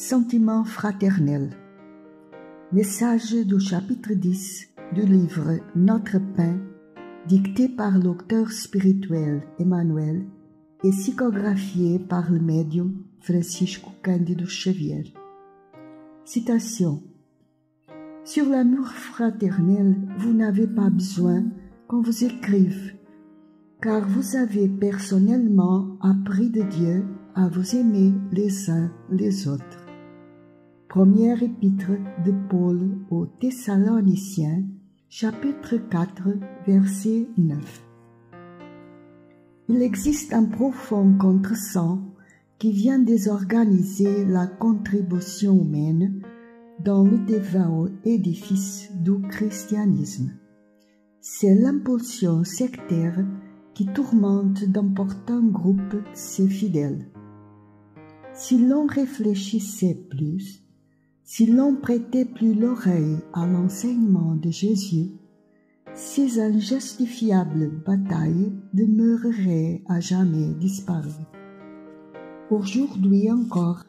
Sentiment fraternel. Message du chapitre 10 du livre Notre Pain, dicté par l'auteur spirituel Emmanuel et psychographié par le médium Francisco Cândido Xavier. Citation. Sur l'amour fraternel, vous n'avez pas besoin qu'on vous écrive, car vous avez personnellement appris de Dieu à vous aimer les uns les autres. Première épître de Paul aux Thessaloniciens, chapitre 4, verset 9. Il existe un profond contresens qui vient désorganiser la contribution humaine dans le dévot édifice du christianisme. C'est l'impulsion sectaire qui tourmente d'importants groupes ses fidèles. Si l'on réfléchissait plus, si l'on prêtait plus l'oreille à l'enseignement de Jésus, ces injustifiables batailles demeureraient à jamais disparues. Aujourd'hui encore,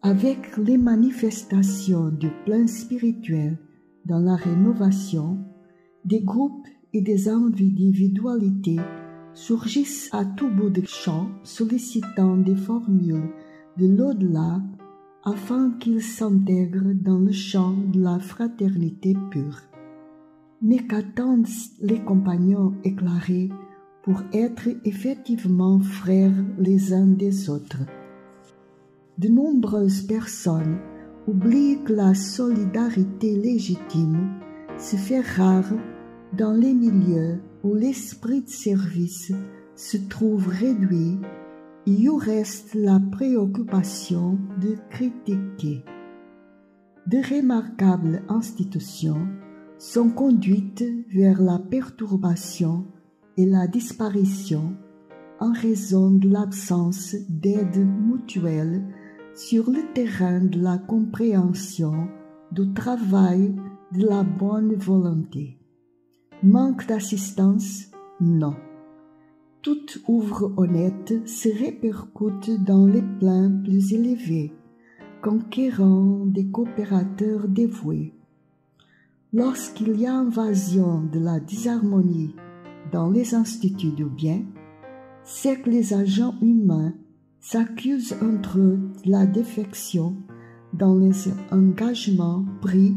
avec les manifestations du plein spirituel dans la rénovation, des groupes et des individualités surgissent à tout bout de champ sollicitant des formules de l'au-delà afin qu'ils s'intègrent dans le champ de la fraternité pure. Mais qu'attendent les compagnons éclairés pour être effectivement frères les uns des autres? De nombreuses personnes oublient que la solidarité légitime se fait rare dans les milieux où l'esprit de service se trouve réduit et où reste la préoccupation de critiquer. De remarquables institutions sont conduites vers la perturbation et la disparition en raison de l'absence d'aide mutuelle sur le terrain de la compréhension, du travail, de la bonne volonté. Manque d'assistance? Non. Toute œuvre honnête se répercute dans les plans plus élevés, conquérant des coopérateurs dévoués. Lorsqu'il y a invasion de la disharmonie dans les instituts du bien, c'est que les agents humains s'accusent entre eux de la défection dans les engagements pris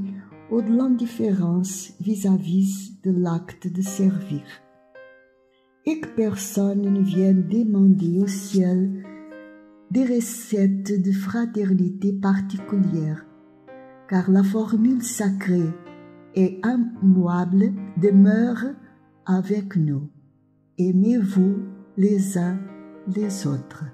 ou de l'indifférence vis-à-vis de l'acte de servir. Et que personne ne vienne demander au ciel des recettes de fraternité particulières, car la formule sacrée et immuable demeure avec nous. Aimez-vous les uns les autres.